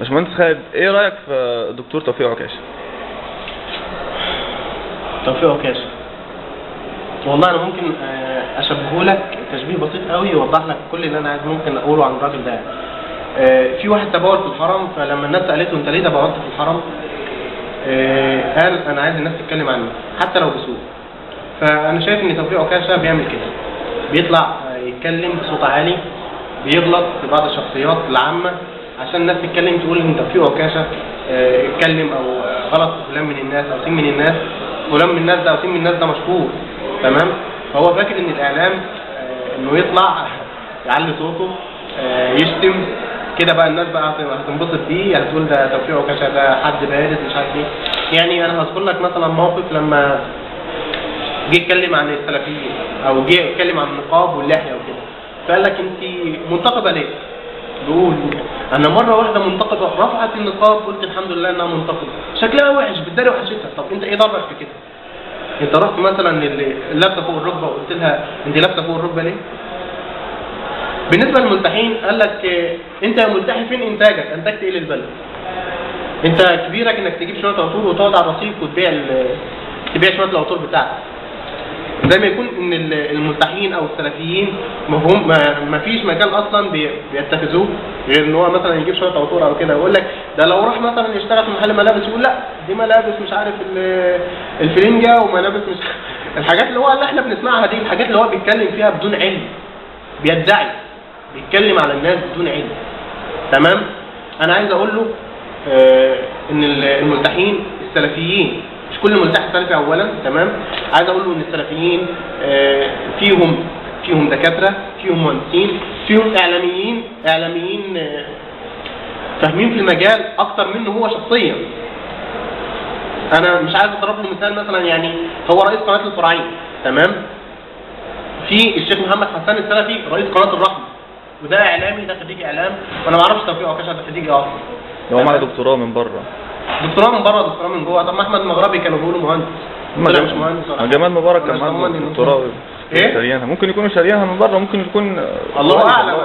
باشمهندس خالد، ايه رايك في الدكتور توفيق عكاشة؟ توفيق عكاشة والله انا ممكن اشبهه لك تشبيه بسيط قوي يوضح لك كل اللي انا عايز ممكن اقوله عن الراجل ده. في واحد تبول في الحرم، فلما الناس سالته انت ليه تبولت في الحرم؟ قال انا عايز الناس تتكلم عني حتى لو بسوء. فانا شايف ان توفيق عكاشة بيعمل كده، بيطلع يتكلم بصوت عالي، بيغلط في بعض الشخصيات العامه عشان الناس تتكلم تقول ان توفيق عكاشة اتكلم او غلط فلان من الناس او سين من الناس، فلان من الناس ده او سين من الناس ده مشهور، تمام؟ فهو فاكر ان الاعلام انه يطلع يعلي صوته يشتم كده بقى الناس بقى هتنبسط بيه، هتقول ده توفيق عكاشة ده حد بارد مش عارف ايه. يعني انا هذكر لك مثلا موقف لما جه يتكلم عن السلفيين او جه يتكلم عن النقاب واللحيه وكده، فقال لك انت منتقبه ليه؟ بيقول انا مره واحده منتقبه رفعت النقاب قلت الحمد لله انها منتقبه، شكلها وحش بتداري وحشتها. طب انت ايه ضرك في كده؟ انت رحت مثلا لابسه فوق الركبه وقلت لها انت لابسه فوق الركبه ليه؟ بالنسبه للملتحين قال لك انت يا ملتحي فين انتاجك؟ انتجت ايه للبلد؟ انت كبيرك انك تجيب شويه عطور وتقعد على الرصيف تبيع شويه العطور بتاعتك. زي ما يكون ان الملتحين او السلفيين ما فيش مكان اصلا بيتخذوه غير ان هو مثلا يجيب شويه عطور او كده، ويقول لك ده لو راح مثلا يشتغل في محل ملابس يقول لا دي ملابس مش عارف الفرنجه وملابس مش الحاجات اللي احنا بنسمعها دي، الحاجات اللي هو بيتكلم فيها بدون علم، بيدعي بيتكلم على الناس بدون علم، تمام؟ انا عايز اقول له ان الملتحين السلفيين مش كل ملتحي سلفي اولا، تمام؟ عايز اقول له ان السلفيين فيهم دكاتره، فيهم مهندسين، فيهم اعلاميين فاهمين في المجال اكتر منه هو شخصيا. انا مش عايز اضرب له مثال، مثلا يعني هو رئيس قناه الفراعين، تمام؟ في الشيخ محمد حسان السلفي رئيس قناه الرحمه، وده اعلامي، ده خريج اعلام، وانا ما اعرفش توفيق عكاشة ده خريج ايه اصلا. هو معاه دكتوراه من بره. دكتوراه من بره، دكتوراه من جوه. طب ما احمد المغربي كانوا بيقولوا مهندس، طلع مش مهندس ولا جمال مبارك كان معاه دكتوراه شاريانها، ممكن يكونوا شاريانها من بره، ممكن يكون الله اعلم.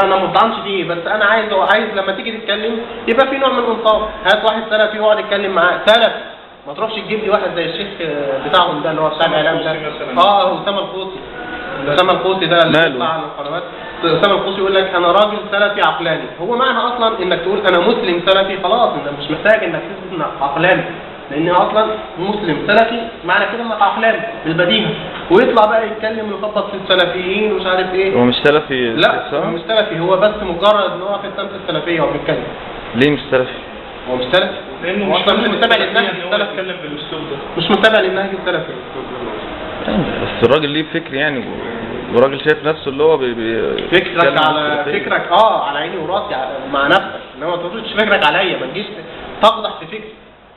انا ما بطعنش فيه، بس انا عايز لما تيجي تتكلم يبقى في نوع من الانصاف. هات واحد سلفي واقعد اتكلم معاه سلفي، ما تروحش تجيب لي واحد زي الشيخ بتاعهم ده اللي هو بتاع الاعلام ده. اسامه القوسي ده اللي بيطلع على القنوات. اسامه القوسي يقول لك انا راجل سلفي عقلاني. هو معنى اصلا انك تقول انا مسلم سلفي خلاص انت مش محتاج انك تثبت انك عقلاني، لان اصلا مسلم سلفي معنى كده انك عقلاني بالبديهه، ويطلع بقى يتكلم ويخبط في السلفيين ومش عارف ايه. هو مش سلفي؟ لا هو مش سلفي، هو بس مجرد ان هو في السمت السلفيه وهو بيتكلم. ليه مش سلفي؟ هو مش سلفي لانه اصلا مش متابع للنهج السلفي، بيتكلم بالاسلوب ده، مش متابع للنهج السلفي. بس الراجل ليه فكر يعني، وراجل شايف نفسه اللي هو فكرك على فكرك على عيني وراسي مع نفسك، انما ما تقولش فكرك عليا، ما تجيش تقدح في فكري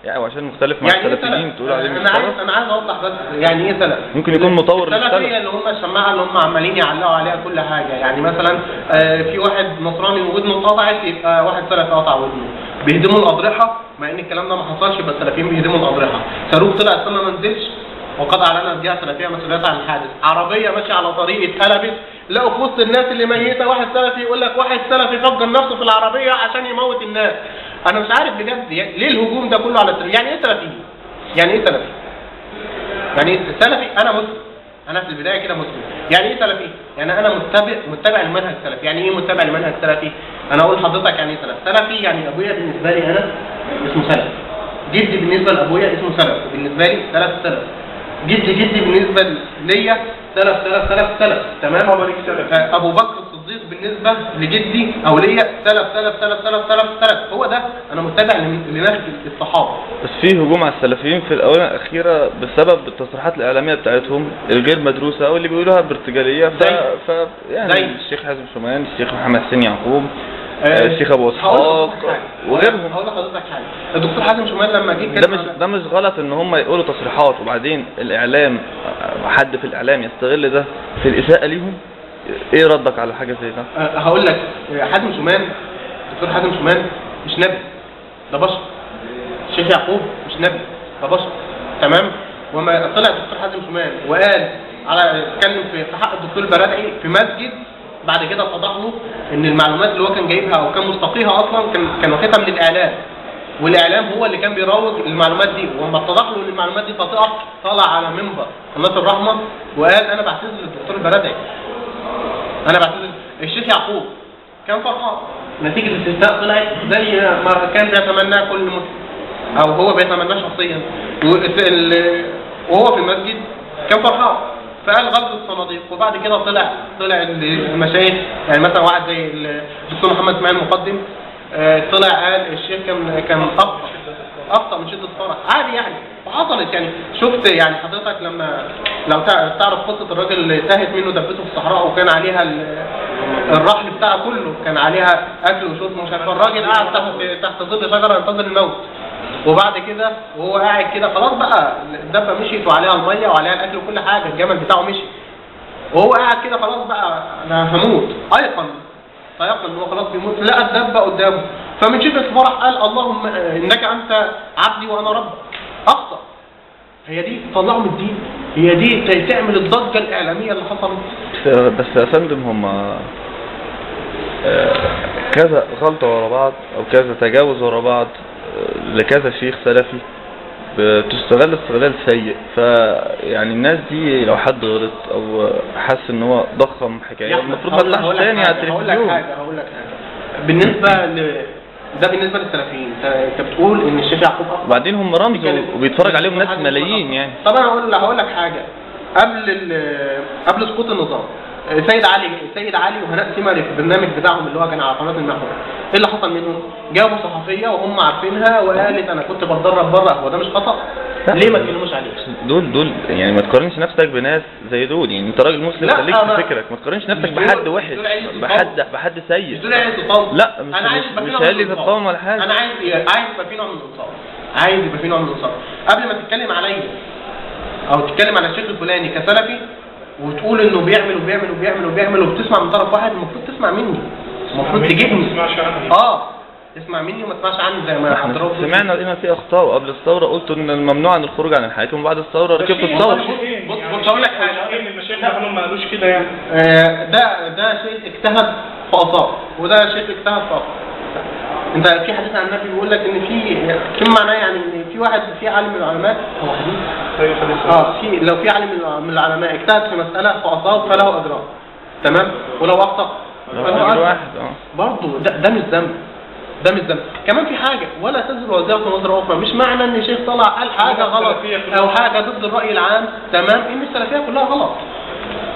يعني وعشان مختلف مع السلفيين تقول عليه مش سلفي. انا عايز اوضح بس يعني ايه سلف. ممكن يكون مطور للسلف. السلفيه اللي هم الشماعه اللي هم عمالين يعلقوا عليها كل حاجه، يعني مثلا في واحد نصراني ودنه اتقطعت يبقى واحد سلفي قطع ودنه، بيهدموا الاضرحه مع ان الكلام ده ما حصلش، يبقى السلفيين بيهدموا الاضرحه. صاروخ طلع السما ما نزلش وقد اعلنت الجهه السلفيه مسؤوليتها عن الحادث. عربيه ماشيه على طريق اتقلبت، لقوا في وسط الناس اللي ميته واحد سلفي يقول لك واحد سلفي فجر نفسه في العربيه عشان يموت الناس. انا مش عارف بجد ليه الهجوم ده كله على السلفي؟ يعني ايه سلفي؟ يعني ايه سلفي؟ يعني ايه سلفي؟ انا مسلم، انا في البدايه كده مسلم. يعني ايه سلفي؟ يعني انا متبع المنهج السلفي. يعني ايه متبع المنهج السلفي؟ انا اقول لحضرتك يعني ايه سلف؟ سلفي يعني ابويا بالنسبه لي انا اسمه سلف، جدي بالنسبه لابويا اسمه سلف، بالنسبه لي سلف، جدي بالنسبه ليا سلف، تمام؟ ابو بكر الصديق بالنسبه لجدي او ليا سلف. هو ده انا متبع لنهج الصحابه. بس في هجوم على السلفيين في الاونه الاخيره بسبب التصريحات الاعلاميه بتاعتهم الغير مدروسه او اللي بيقولوها بارتجاليه. يعني الشيخ حازم شومان، الشيخ محمد حسين يعقوب، الشيخ ابو اسحاق وغيرهم. هقول لحضرتك حاجه، الدكتور حازم شومان لما جه ده مش غلط ان هم يقولوا تصريحات وبعدين الاعلام حد في الاعلام يستغل ده في الاساءه ليهم؟ ايه ردك على حاجه زي ده؟ هقول لك حازم شومان، الدكتور حازم شومان مش نبي، ده بشر. الشيخ يعقوب مش نبي، ده بشر، تمام؟ وما طلع الدكتور حازم شومان وقال اتكلم في حق الدكتور البرادعي في مسجد بعد كده اتضح له ان المعلومات اللي هو كان جايبها او كان مستقيها اصلا كان واخدها من الاعلام، والاعلام هو اللي كان بيروج المعلومات دي، ولما اتضح له ان المعلومات دي خاطئه طلع على منبر قناه الرحمه وقال انا بعتذر للدكتور البرادعي، انا بعتذر. الشيخ يعقوب كان فرحان نتيجه الاستفتاء طلعت زي ما كان بيتمناه كل مسلم او هو بيتمناه شخصيا، وهو في المسجد كان فرحان فقال غلط الصناديق. وبعد كده طلع المشايخ، يعني مثلا واحد زي الدكتور محمد اسماعيل المقدم طلع قال الشيخ كان اخطا من شده الفرح عادي يعني، وحصلت يعني. شفت يعني حضرتك لو تعرف قصه الراجل اللي تاهت منه دبته في الصحراء وكان عليها الرحل بتاعه كله كان عليها اكل وشرب مش عارف، الراجل قاعد تحت ظل شجره ينتظر الموت، وبعد كده وهو قاعد كده خلاص بقى الدبه مشيت وعليها الميه وعليها الاكل وكل حاجه، الجمل بتاعه مشي وهو قاعد كده خلاص بقى انا هموت، ايقن ان هو خلاص بيموت، لقى الدبه قدامه، فمن شده الفرح قال اللهم انك انت عبدي وانا ربك، اخطا. هي دي تطلعه من الدين، هي دي تعمل الضجه الاعلاميه اللي حصلت. بس يا فندم هم كذا غلطه ورا بعض او كذا تجاوز ورا بعض لكذا شيخ سلفي بتستغل استغلال سيء. فيعني الناس دي لو حد غلط او حس ان هو ضخم حكايه المفروض ما يطلعش تاني على التلفزيون. هقول لك حاجه ده بالنسبه للسلفيين، انت بتقول ان الشيخ يعقوب اخطا، وبعدين هم رمز وبيتفرج عليهم ناس ملايين يعني. طب انا هقول لك حاجه، قبل سقوط النظام سيد علي وهناء سمري في البرنامج بتاعهم اللي هو كان على قناه المحور، ايه اللي حصل منهم؟ جابوا صحفيه وهم عارفينها وقالت انا كنت بتدرب بره، هو ده مش خطا؟ ليه ما تكلموش عليه؟ دول يعني ما تقارنش نفسك بناس زي دول، يعني انت راجل مسلم خليك في فكرك، ما تقارنش نفسك بحد وحش بحد سيء. دول عايز يتطاول، لا مش قال لي تتطاول ولا حاجه، انا عايز يبقى في نوع من الانصاف، قبل ما تتكلم عليا او تتكلم على الشيخ الفلاني كسلفي وتقول انه بيعمل وبتسمع من طرف واحد، المفروض تسمع مني، المفروض تجيبني تسمع مني وما تسمعش عني زي ما حضرتك سمعنا لقينا في اخطاء. وقبل الثوره قلت ان الممنوع عن الخروج عن الحاكم، وبعد الثوره ركبت الثوره. بص اقول لك حاجه، المشايخ كانوا ما قالوش كده يعني. ده شيء اجتهد في اثار وده شيء اجتهد في اثار. انت في حديث عن النبي بيقول لك ان في معناه يعني ان في واحد في عالم من العلماء هو حديث لو في عالم من العلماء اجتهد في مساله فاصاب فله اجران، تمام، ولو اخطا فله اجر واحد. برضه ده مش ذنب، كمان في حاجه ولا تزر وزاره وزر اخرى، مش معنى ان الشيخ طلع قال حاجه غلط او حاجه ضد الراي العام تمام ان السلفيه كلها غلط،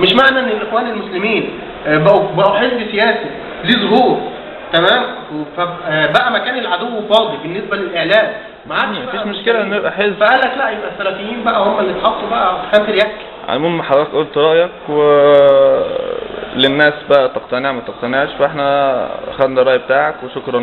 مش معنى ان الاخوان المسلمين بقوا حزب سياسي ليه ظهور تمام، فبقى مكان العدو فاضي بالنسبه للاعلام، ما عادش مفيش مشكله انه يبقى حزب، فقال لك لا يبقى السلفيين بقى هم اللي اتحطوا بقى في خانه اليك. على المهم حضرتك قلت رايك للناس بقى تقتنع ما تقتنعش، فاحنا خدنا الراي بتاعك وشكرا.